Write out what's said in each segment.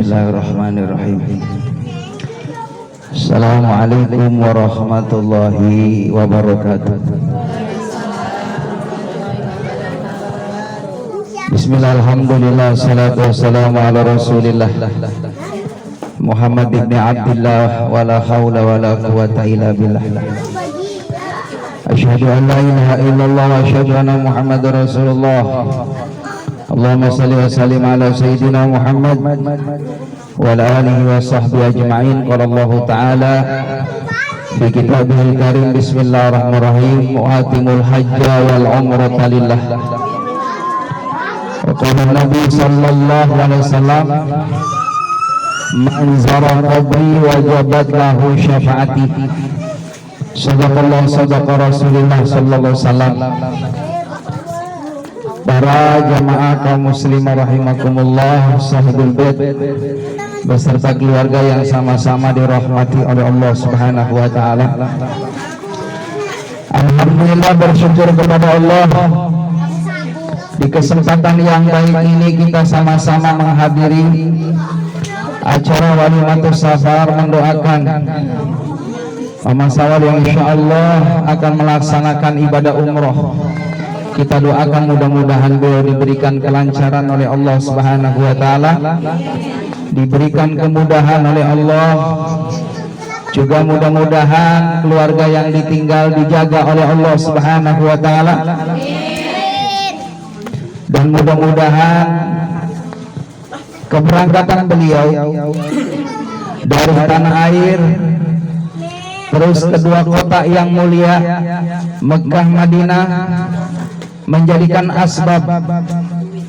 Bismillahirrahmanirrahim. Assalamualaikum warahmatullahi wabarakatuh. Bismillah, alhamdulillah, salatu wassalamu ala rasulillah Muhammad ibn Abdullah, wa la hawla wa la quwata illa billah. Asyhadu an la ilaha illallah wa asyhadu anna Muhammadar Rasulullah. Allahumma salli wa sallim ala sayyidina Muhammad wa ala alihi wa sahbihi ajma'in. Qala Allah ta'ala fi kitabihil karim, bismillahirrahmanirrahim, wa atimul hajja wal umrata lillah. Wa qala Nabi sallallahu alaihi wasallam, man zara qabri wajabat lahu syafaati. Sadaqallah, sadaqa Rasulullah sallallahu alaihi wasallam. Para jamaah kaum muslimah rahimakumullah, sahibul bait beserta keluarga yang sama-sama dirahmati oleh Allah Subhanahu wa taala. Alhamdulillah, bersyukur kepada Allah di kesempatan yang baik ini kita sama-sama menghadiri acara Walimatus Safar, mendoakan Mama Sawal yang insyaallah akan melaksanakan ibadah umroh. Kita doakan mudah-mudahan beliau diberikan kelancaran oleh Allah Subhanahu wa taala, diberikan kemudahan oleh Allah, juga mudah-mudahan keluarga yang ditinggal dijaga oleh Allah Subhanahu wa taala, dan mudah-mudahan keberangkatan beliau dari tanah air terus kedua kota yang mulia Mekah Madinah menjadikan asbab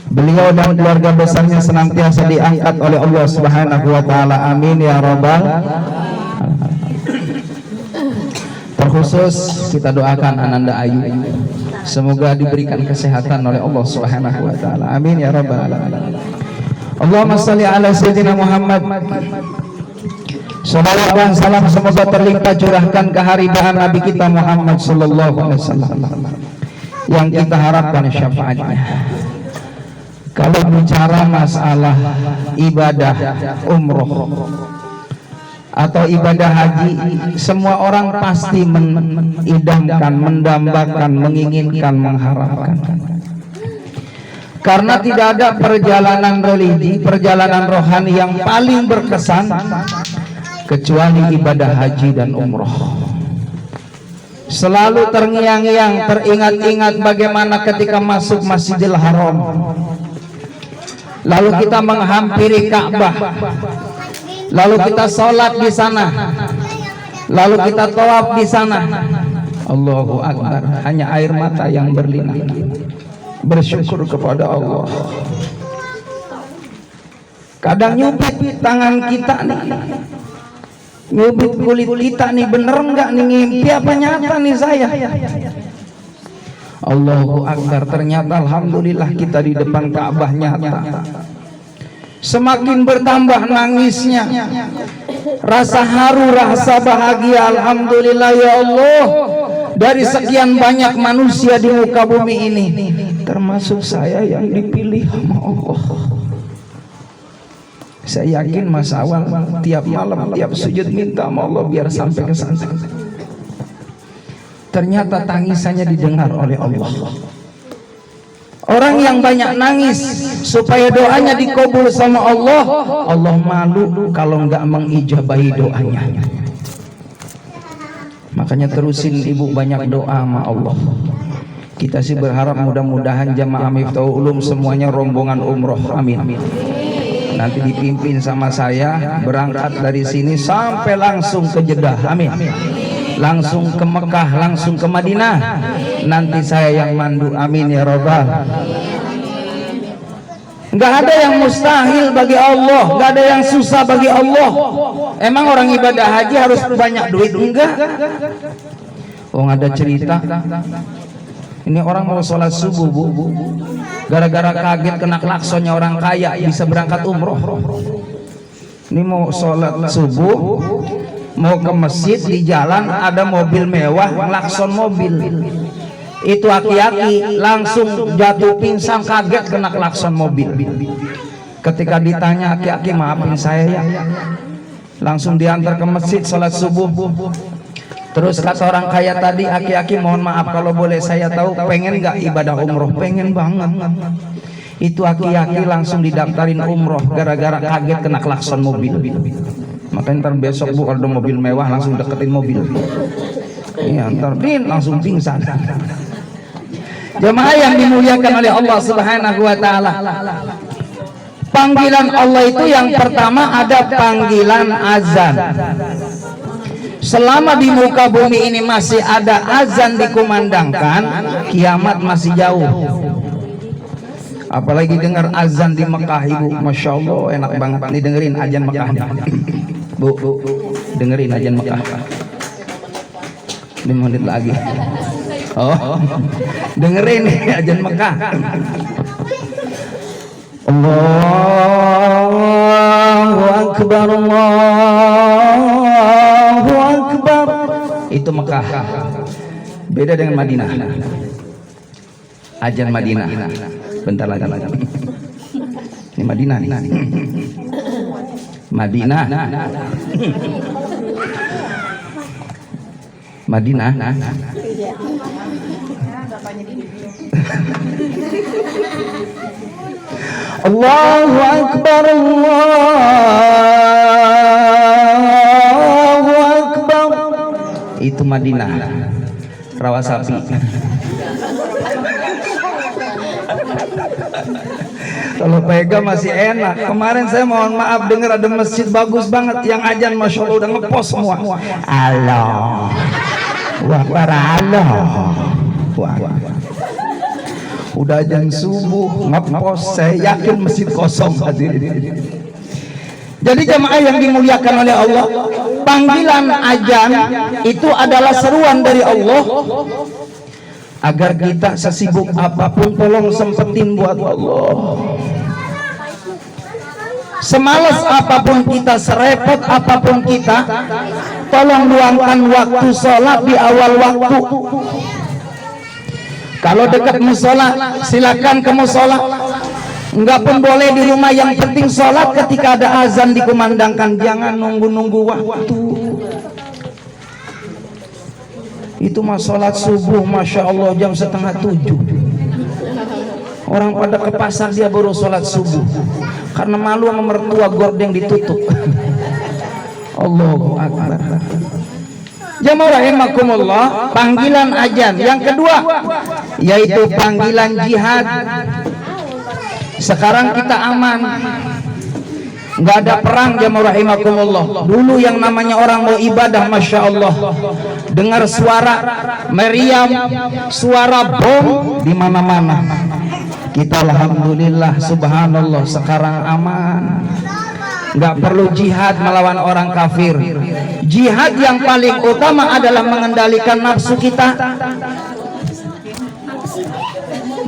beliau dan keluarga besarnya senantiasa diangkat oleh Allah Subhanahu wa taala. Amin ya rabbal alamin. Terkhusus kita doakan Ananda Ayu, semoga diberikan kesehatan oleh Allah Subhanahu wa taala. Amin ya rabbal alamin. Allahumma shalli ala sayyidina Muhammad. Salawat dan salam semoga terlimpah curahkan keharibaan Nabi kita Muhammad sallallahu alaihi wasallam yang kita harapkan syafaatnya. Kalau bicara masalah ibadah umroh atau ibadah haji, semua orang pasti mengidamkan, mendambakan, menginginkan, mengharapkan. Karena tidak ada perjalanan religi, perjalanan rohani yang paling berkesan kecuali ibadah haji dan umroh. Selalu terngiang-ngiang, teringat-ingat bagaimana ketika masuk Masjidil Haram, lalu kita menghampiri Ka'bah, lalu kita sholat di sana, lalu kita tawaf di sana. Allahu Akbar, hanya air mata yang berlinang. Bersyukur kepada Allah. Kadang nyubit tangan kita nih, nyubit kulit kita nih, bener enggak nih, ngimpi apa nyata nih saya? Allahu Akbar, ternyata alhamdulillah kita di depan Ka'bah nyata. Semakin bertambah nangisnya, rasa haru, rasa bahagia. Alhamdulillah ya Allah, dari sekian banyak manusia di muka bumi ini, termasuk saya yang dipilih sama Allah. Saya yakin Mas Awal tiap malam, tiap sujud minta sama Allah biar sampai ke sana. Ternyata tangisannya didengar oleh Allah. Orang yang banyak nangis supaya doanya dikabul sama Allah, Allah malu kalau enggak mengijabahi doanya. Makanya terusin ibu banyak doa sama Allah. Kita sih berharap mudah-mudahan jamaah Miftahul Ulum semuanya rombongan umroh. Amin. Nanti dipimpin sama saya berangkat dari sini sampai langsung ke Jeddah. Amin. Langsung ke Mekah, langsung ke Madinah. Nanti saya yang mandu. Amin ya rabbal. Enggak ada yang mustahil bagi Allah, enggak ada yang susah bagi Allah. Emang orang ibadah haji harus banyak duit? Enggak. Oh, ada cerita. Ini orang mau sholat subuh, bu, gara-gara kaget kena klaksonnya orang kaya bisa berangkat umroh. Ini mau sholat subuh, mau ke masjid, di jalan ada mobil mewah ngelakson mobil. Itu aki-aki langsung jatuh pingsan kaget kena klakson mobil. Ketika ditanya, aki-aki maafin saya ya, langsung diantar ke masjid sholat subuh. Terus kata orang kaya tadi, aki-aki mohon maaf kalau boleh saya tahu pengen nggak ibadah umroh? Pengen banget. Itu aki-aki langsung didaftarin umroh gara-gara kaget kena klakson mobil. Makanya ntar besok bu kalau ada mobil mewah langsung deketin mobil. Iya, ntar langsung pingsan. Jemaah yang dimuliakan oleh Allah Subhanahu wa taala. Panggilan Allah itu yang pertama ada panggilan azan. Selama di muka bumi ini masih ada azan dikumandangkan, kiamat masih jauh. Apalagi dengar azan di Mekah, ibu, masya Allah enak banget nih dengerin azan Mekah. Bu, dengerin azan Mekah. 5 menit lagi. Oh, dengerin azan Mekah. Allahu Akbar, Allahu Akbar. Itu Mekah. Beda dengan Madinah. Azan Madinah. Bentar lagi. Ini Madinah nih. Madinah. Madinah. Allahu Akbar, Allahu Akbar. Itu Madinah. Rawa sapi. Kalau pegang masih enak. Kemarin saya mohon maaf dengar ada masjid bagus banget yang azan masya Allah udah ngepost semua. Allah, Akbar, Allah. Wah. Udah azan subuh ngepost, saya yakin masjid kosong hadirin. Jadi jemaah yang dimuliakan oleh Allah, panggilan azan itu adalah seruan dari Allah agar kita sesibuk apapun tolong sempetin buat Allah. Semalas apapun kita, serepot apapun kita, tolong luangkan waktu sholat di awal waktu. Kalau dekat musola, silakan ke musola. Enggak pun boleh di rumah, yang penting sholat ketika ada azan dikumandangkan. Jangan nunggu-nunggu waktu. Itu mah sholat subuh masya Allah jam 6:30. Orang pada ke pasar dia baru sholat subuh karena malu sama mertua gordeng ditutup. Allahu Akbar. Jamaah rahimakumullah, panggilan azan yang kedua yaitu panggilan jihad. Sekarang kita aman, nggak ada perang jamaah rahimakumullah. Dulu yang namanya orang mau ibadah masya Allah, dengar suara meriam, suara bom di mana-mana. Kita alhamdulillah subhanallah sekarang aman, nggak perlu jihad melawan orang kafir. Jihad yang paling utama adalah mengendalikan nafsu kita,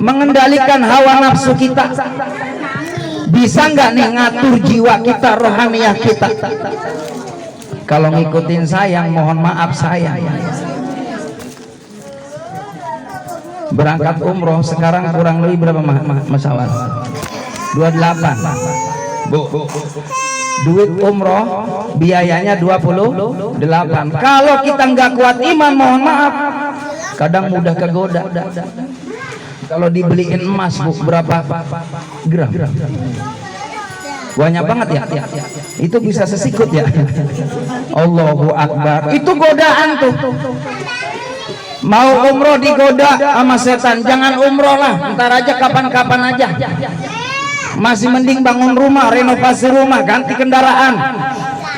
mengendalikan hawa nafsu kita. Bisa nggak nih ngatur jiwa kita, rohaniah kita? Kalau ngikutin sayang, mohon maaf sayang. Berangkat umroh sekarang kurang lebih berapa masalah? 28. Bu, duit umroh biayanya 28. Kalau kita nggak kuat iman, mohon maaf, kadang mudah kegoda. Kalau dibeliin emas bu, berapa gram? Banyak banget ya. Itu bisa sesikut ya. Allahu Akbar. Itu godaan tuh. Mau umroh digoda sama setan, jangan umroh lah, ntar aja kapan-kapan aja. Masih mending bangun rumah, renovasi rumah, ganti kendaraan.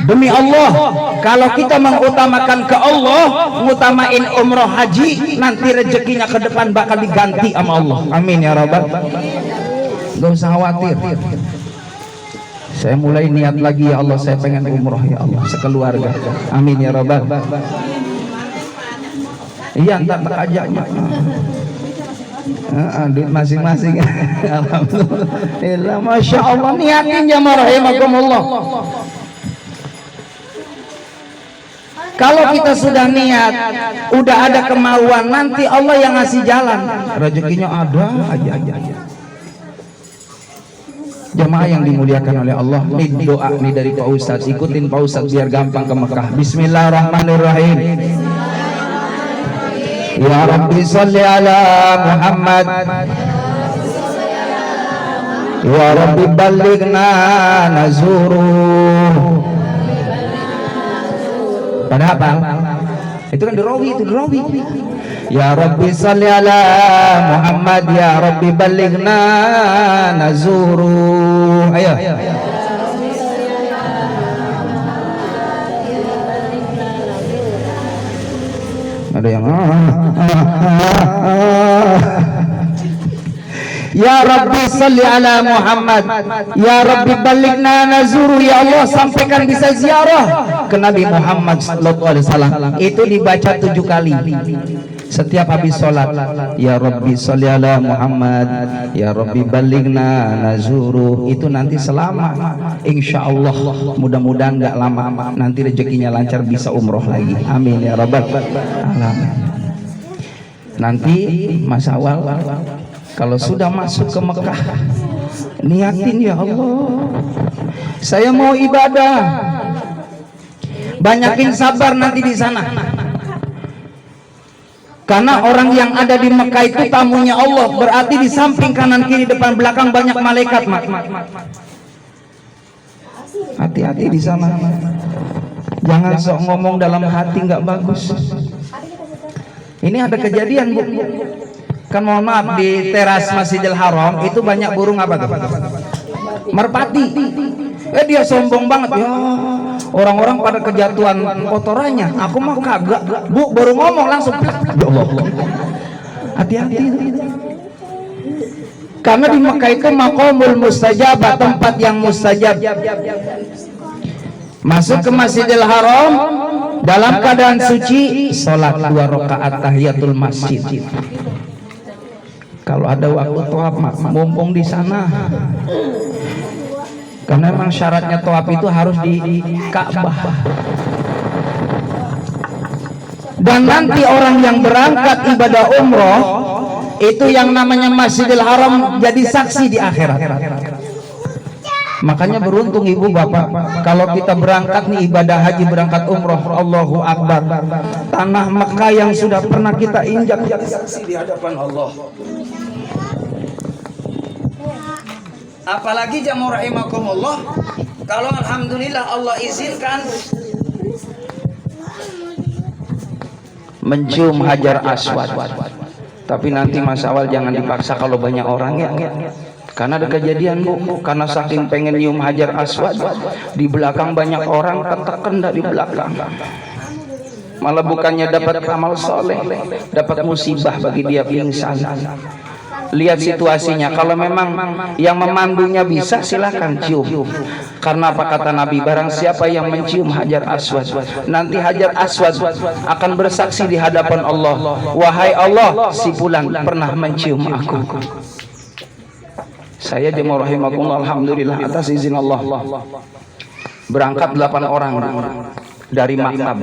Demi Allah, kalau kita mengutamakan ke Allah, ngutamain umroh haji, nanti rezekinya ke depan bakal diganti sama Allah. Amin ya rabbal. Gak usah khawatir. Saya mulai niat lagi ya Allah, saya pengen umroh ya Allah sekeluarga. Amin ya rabbal. Iya, entar tak ajaknya. Duit masing-masing. Alhamdulillah, masya Allah, niatin jamaah rahimakumullah. Kalau kita sudah niat, udah ada kemauan, nanti Allah yang ngasih jalan. Rezekinya ada aja. Jamaah yang dimuliakan oleh Allah, ini doa nih dari Pak Ustadz, ikutin Pak Ustadz biar gampang ke Mekah. Bismillahirrahmanirrahim. Ya Rabbi salli ala Muhammad, ya Rabbi balighna nazuru. Pada apa? Itu kan dirawi, itu dirawi. Ya Rabbi salli ala Muhammad, ya Rabbi balighna nazuru. Ayo. Ada yang Ya Rabbi salli ala Muhammad, ya Rabbi balighna nazuru. Ya Allah, sampaikan bisa ziarah ke Nabi Muhammad sallallahu alaihi wasallam. Itu dibaca 7 kali setiap habis sholat. Ya Rabbi salli ala Muhammad, ya Rabbi balighna nazuru. Itu nanti selama, insya Allah, mudah-mudahan nggak lama, nanti rezekinya lancar bisa umroh lagi. Amin ya rabbal alamin. Nanti Mas Awal kalau sudah masuk ke Mekah, niatin, ya Allah, saya mau ibadah. Banyakin sabar nanti di sana. Karena orang yang ada di Mekah itu tamunya Allah, berarti di samping kanan kiri depan belakang banyak malaikat. Hati-hati di sana. Jangan sok ngomong dalam hati, nggak bagus. Ini ada kejadian, Bu. Kan mohon maaf, di teras Masjidil Haram itu banyak burung apa tuh? Merpati. Dia sombong banget ya. Orang-orang pada kejatuhan kotorannya. Aku mah kagak. Bu, baru ngomong langsung. Ya Allah. Hati-hati. Karena di Mekah itu maqamul mustajab, tempat yang mustajab. Masuk ke Masjidil Haram dalam keadaan suci, salat 2 rakaat tahiyatul masjid. Kalau ada waktu tawaf, mumpung di sana. Karena memang syaratnya tawaf itu harus di Ka'bah. Dan nanti orang yang berangkat ibadah umroh itu yang namanya Masjidil Haram jadi saksi di akhirat. Makanya beruntung ibu bapak kalau kita berangkat nih ibadah haji, berangkat umroh, Allahu Akbar, tanah Mekah yang sudah pernah kita injak jadi saksi di hadapan Allah. Apalagi jamaah rahimakumullah, kalau alhamdulillah Allah izinkan mencium Hajar Aswad. Tapi nanti Mas Awal jangan dipaksa kalau banyak orang ya. Karena ada kejadian, Bu, karena saking pengen nyium Hajar Aswad, di belakang banyak orang, ketekan di belakang. Malah bukannya dapat amal soleh, dapat musibah bagi dia pingsan. Lihat situasinya. Kalau memang yang memandunya bisa, silakan cium. Karena apa kata Nabi, barang siapa yang mencium Hajar Aswad, nanti Hajar Aswad akan bersaksi di hadapan Allah, wahai Allah, si fulan pernah mencium aku. Saya jemaah rahimakumullah, alhamdulillah atas izin Allah berangkat 8 orang dari maktab.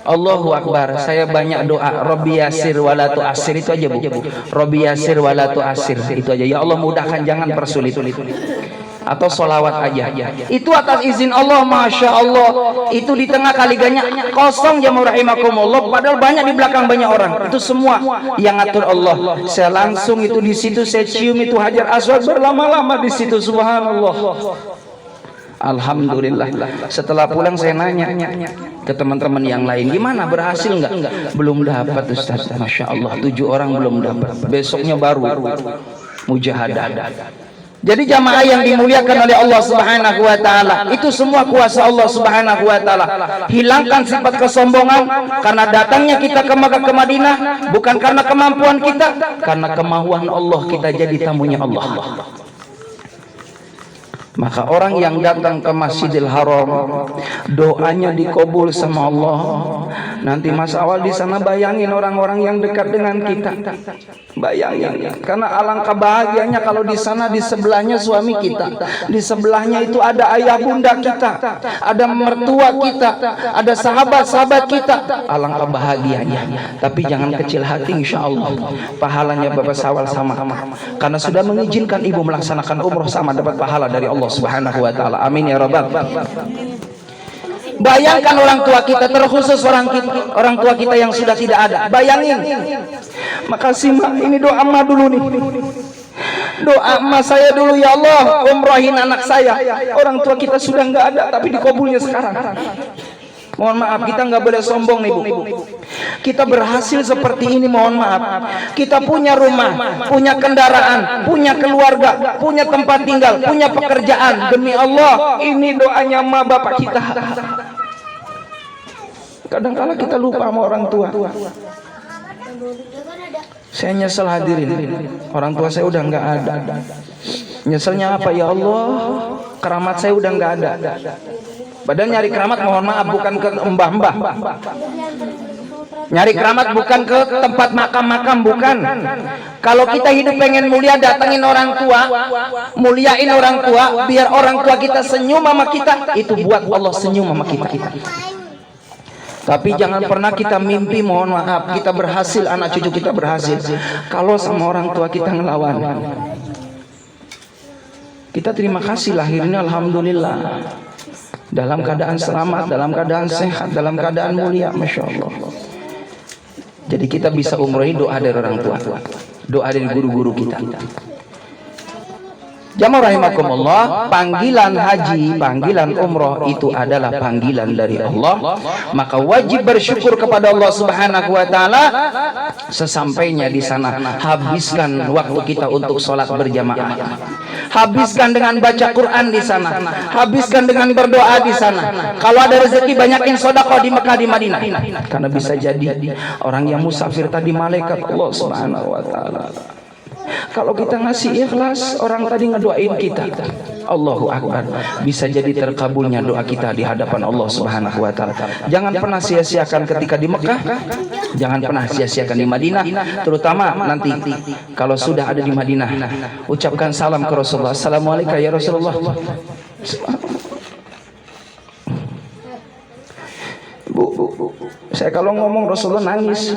Allahu Akbar. Saya banyak doa, Rabbi yasir wala tu'asir, itu aja, Bu. Rabbi yasir wala tu'asir, itu aja. Ya Allah mudahkan, jangan persulit. Atau sholawat aja. Itu atas izin Allah, masya Allah. Itu di tengah kaliganya kosong jamaah rahimakumullah, padahal banyak di belakang banyak orang. Itu semua yang ngatur Allah. Saya langsung itu di situ, saya cium itu Hajar Aswad berlama-lama di situ, subhanallah. Alhamdulillah. Setelah pulang saya nanya ke teman-teman yang lain, gimana, berhasil nggak? Belum dapat Ustaz. Masya Allah, 7 orang belum dapat. Besoknya baru mujahadah. Jadi jamaah yang dimuliakan oleh Allah Subhanahu wa taala, itu semua kuasa Allah Subhanahu wa taala. Hilangkan sifat kesombongan, karena datangnya kita ke Makkah ke Madinah bukan karena kemampuan kita, karena kemauan Allah kita jadi tamunya Allah. Maka orang yang datang ke Masjidil Haram doanya dikabul sama Allah. Nanti Mas Awal di sana bayangin orang-orang yang dekat dengan kita. Bayangin, karena alangkah bahagianya kalau di sana di sebelahnya suami kita, di sebelahnya itu ada ayah bunda kita, ada mertua kita, ada sahabat-sahabat kita. Alangkah bahagianya. Tapi jangan kecil hati, insya Allah pahalanya Bapak Sawal sama, karena sudah mengizinkan ibu melaksanakan umroh sama dapat pahala dari Allah Subhanahu wa taala. Amin ya rabbal. Bayangkan orang tua kita, terkhusus orang tua kita yang sudah tidak ada. Bayangin. Makasih Ma, ini doa Ma dulu nih. Doa Ma saya dulu, ya Allah, umrohin anak saya. Orang tua kita sudah nggak ada, tapi dikabulnya sekarang. Mohon maaf, kita nggak boleh sombong nih Bu. Kita berhasil seperti ini, mohon maaf. Kita punya rumah, punya kendaraan, punya keluarga, punya tempat tinggal, punya pekerjaan. Demi Allah, ini doanya Ma bapak kita. Kadang-kala kita lupa sama orang tua. Saya nyesel hadirin, orang tua saya udah nggak ada. Nyeselnya apa ya Allah? Keramat saya udah nggak ada. Padahal nyari keramat, mohon maaf, bukan ke mbah-mbah. Nyari keramat bukan ke tempat makam-makam, bukan. Kalau kita hidup pengen mulia, datangin orang tua, muliain orang tua, biar orang tua kita senyum sama kita. Itu buat Allah senyum sama kita. Tapi jangan pernah kita mimpi, mohon maaf, kita berhasil, anak cucu kita berhasil, kalau sama orang tua kita ngelawan. Kita terima kasih lahirnya alhamdulillah, dalam keadaan selamat, dalam keadaan sehat, dalam keadaan mulia, Masya Allah. Jadi kita bisa umrohi doa dari orang tua, doa dari guru-guru kita. Jamaah rahimakumullah, panggilan haji, panggilan umroh itu adalah panggilan dari Allah. Maka wajib bersyukur kepada Allah Subhanahu wa taala. Sesampainya di sana, habiskan waktu kita untuk sholat berjamaah. Habiskan dengan baca Quran di sana. Habiskan dengan berdoa di sana. Kalau ada rezeki, banyakin sedekah di Mekah, di Madinah. Karena bisa jadi orang yang musafir tadi malaikat Allah Subhanahu wa taala. Kalau kita ngasih ikhlas, orang tadi ngedoain kita, Allahu Akbar, bisa jadi terkabulnya doa kita di hadapan Allah Subhanahu wa taala. Jangan pernah sia-siakan ketika di Mekah, jangan pernah sia-siakan di Madinah, terutama nanti kalau sudah ada di Madinah, ucapkan salam ke Rasulullah. Assalamualaikum ya Rasulullah. Bu, saya kalau ngomong Rasulullah nangis.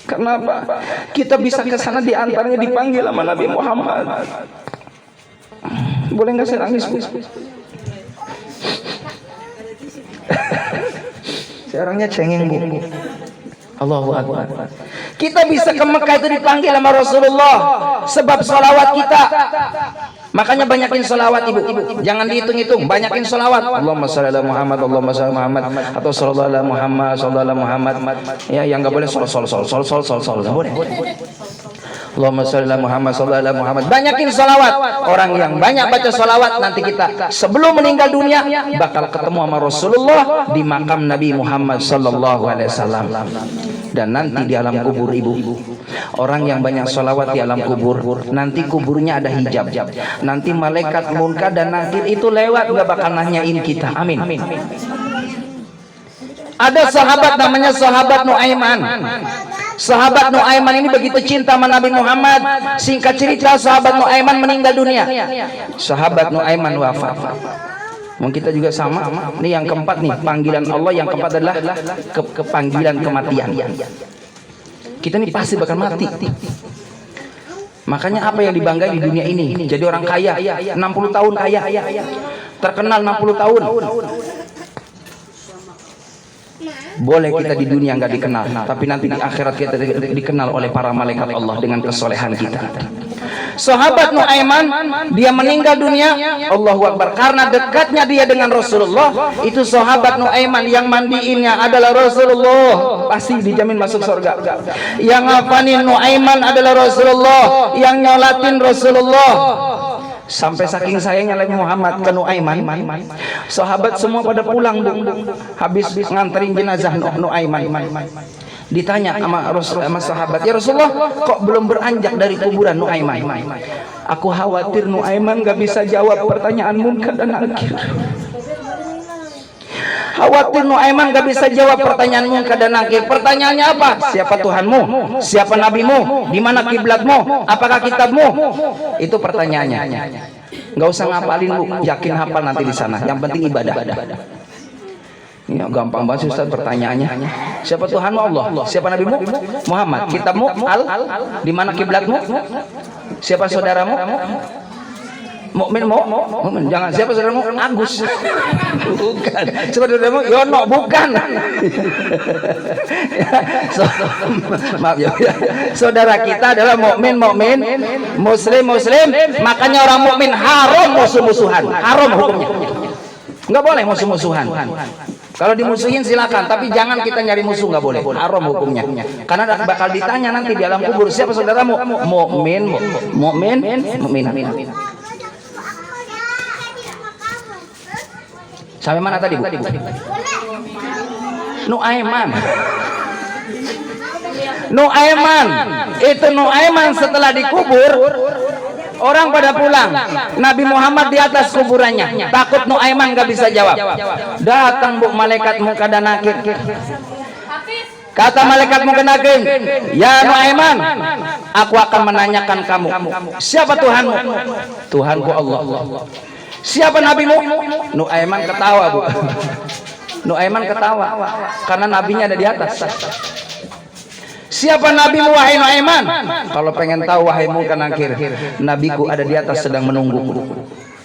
Kenapa? Kita bisa ke sana diantaranya dipanggil sama Nabi Muhammad. Boleh nggak saya nangis, Bu? Saya orangnya cengeng, Bu. Allahu Akbar. Kita bisa ke Mekah itu dipanggil sama Rasulullah sebab sholawat kita. Makanya banyakin sholawat, Ibu. Jangan dihitung-hitung, banyakin sholawat. Allahumma sholli ala Muhammad, Allahumma sholli ala Muhammad, atau sallallahu ala Muhammad, sallallahu ala Muhammad. Ya, yang enggak boleh sol. Enggak boleh. Allahumma sholli ala Muhammad, sallallahu ala Muhammad. Banyakin sholawat. Orang yang banyak baca sholawat, nanti kita sebelum meninggal dunia bakal ketemu sama Rasulullah di makam Nabi Muhammad sallallahu alaihi wasallam. Dan nanti di alam kubur, Ibu, orang yang banyak sholawat di alam kubur, nanti kuburnya ada hijab. Nanti malaikat munkar dan nakir itu lewat, gak bakal nanyain kita. Amin. Ada sahabat namanya sahabat Nuaiman. Sahabat Nuaiman ini begitu cinta sama Nabi Muhammad. Singkat cerita, sahabat Nuaiman meninggal dunia. Sahabat Nuaiman wafat. Mungkin kita juga sama. Ini yang keempat nih, panggilan Allah yang keempat adalah kepanggilan kematian. Kita ini pasti bakal mati. Makanya apa yang dibanggai di dunia ini? Jadi orang kaya, 60 tahun kaya, terkenal 60 tahun. Boleh kita di dunia nggak dikenal, tapi nanti di akhirat kita dikenal oleh para malaikat Allah dengan kesolehan kita. Sahabat Nuaiman, dia meninggal dunia, Allahu Akbar, karena dekatnya dia dengan Rasulullah. Itu sahabat Nuaiman yang mandiinnya adalah Rasulullah, pasti dijamin masuk surga. Yang ngapain Nuaiman adalah Rasulullah, yang nyolatin Rasulullah. Sampai saking sayangnya Nabi Muhammad ke Nuaiman, sahabat semua pada pulang, Bu. Habis nganterin jenazah Nuaiman. Ditanya sama sahabat, ya Rasulullah, kok belum beranjak dari kuburan Nuaiman? Aku khawatir Nuaiman gak bisa jawab pertanyaan munkar dan nakir. Khawatir Nuaiman gak bisa jawab pertanyaan munkar dan nakir. Pertanyaannya apa? Siapa Tuhanmu? Siapa nabimu? Di mana kiblatmu? Apakah kitabmu? Itu pertanyaannya. Gak usah ngapalin bu, yakin hafal nanti di sana. Yang penting ibadah. Ya, gampang banget Ustaz pertanyaannya. Siapa Tuhanmu? Allah. Siapa nabimu? Muhammad. Kitabmu? Di mana kiblatmu? Siapa saudaramu? Mukmin. Jangan. Siapa saudaramu? Agus. Bukan. Siapa saudaramu? Yono. Bukan. Maaf ya. Saudara kita adalah mukmin, muslim. Makanya orang mukmin haram musuh-musuhan. Haram hukumnya. Enggak boleh musuh-musuhan. Kalau dimusuhin silakan, tapi jangan kita nyari musuh, nggak boleh. Haram hukumnya. Karena bakal ditanya nanti di alam kubur, siapa saudaramu? Mukmin. Sampai mana tadi, Bu? Nuaiman. Itu Nuaiman setelah dikubur, orang pada pulang. Nabi Muhammad di atas kuburannya. Takut Nuaiman gak bisa jawab. Datang bu malaikat munkar dan nakir. Kata malaikat munkar dan nakir, ya Nuaiman, aku akan menanyakan kamu, siapa Tuhanmu? Tuhanku Allah. Siapa nabimu? Nuaiman ketawa bu. Nuaiman ketawa karena nabinya ada di atas. Siapa nabimu wahai Nuaiman? Kalau pengen tahu wahai munkar nakir, nabiku ada di atas sedang menunggu.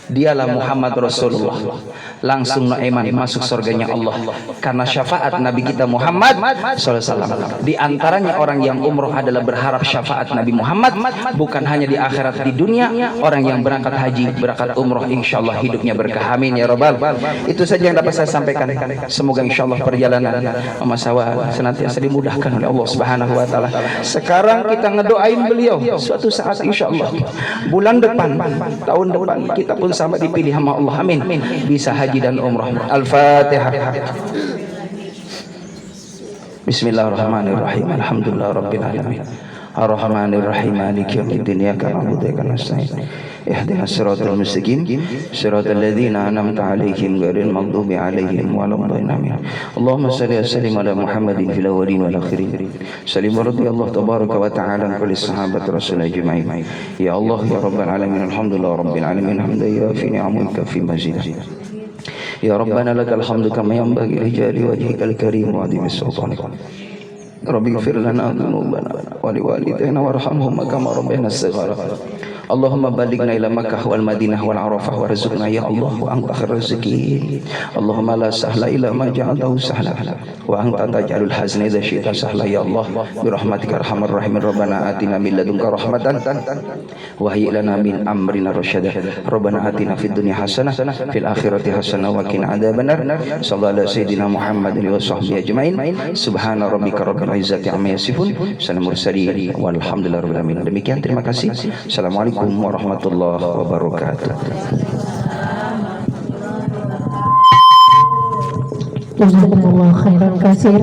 Dialah Muhammad Rasulullah. Langsung Nuaiman masuk surganya Allah karena syafaat Nabi kita Muhammad SAW. Di antaranya orang yang umroh adalah berharap syafaat Nabi Muhammad, bukan hanya di akhirat, di dunia. Orang yang berangkat haji, berangkat umroh, insya Allah hidupnya berkah. Amin ya Rabbal. Itu saja yang dapat saya sampaikan. Semoga insya Allah perjalanan Mama Sawa senantiasa dimudahkan oleh Allah Subhanahu Wa Taala. Sekarang kita ngedoain beliau. Suatu saat insya Allah bulan depan, tahun depan kita pun sama dipilih sama Allah. Amin. Bisa haji dan umrah. Al-Fatihah. Bismillahirrahmanirrahim. Alhamdulillah rabbil alamin. Ar-Rahmanir-Rahim. Maliki yaumiddin. Iyyaka na'budu wa iyyaka nasta'in. Ihdinas siratal mustaqim. Siratal ladzina an'amta 'alaihim ghairil maghdubi 'alaihim waladdallin. Allahumma shalli wa sallim ala Muhammadin fil awwalin wal akhirin. Sallim radhiyallahu tabaraka wa ta'ala an kulli sahabati rasul ajma'in. Ya Allah ya rabbal alamin. Alhamdulillah rabbil alamin. Hamdan yafi ni'amika fi mazidah. Ya Rabbana lakal hamdu kama yanbaghi li jalali wajhikal karim wa 'azimi sultanik. Rabbi ighfir lana dhunubana wa liwalidayna warhamhum kama rabbayana shighara. Allahumma balighna ila Makkah wal Madinah wal Arafah warzuqna ya Allah wa anta khairur raziqin. Allahumma la sahla illa ma ja'altahu sahla wa anta taj'alul hazna idza syi'ta sahla ya Allah bi rahmatika arhamar rahimin. Rabbana atina min ladunka rahmatan wa hayyi lana min amrina rasyada. Rabbana atina fid dunya hasanah fil akhirati hasanah wa qina adzabannar. Sallallahu alaihi sayyidina Muhammadin wa sahbihi ajmain. Subhana rabbika rabbil izzati amma yasifun. Salamun mursalin walhamdulillahi rabbil alamin. Demikian, terima kasih. Assalamualaikum warahmatullahi wabarakatuh. Jazakumullah khairan katsir.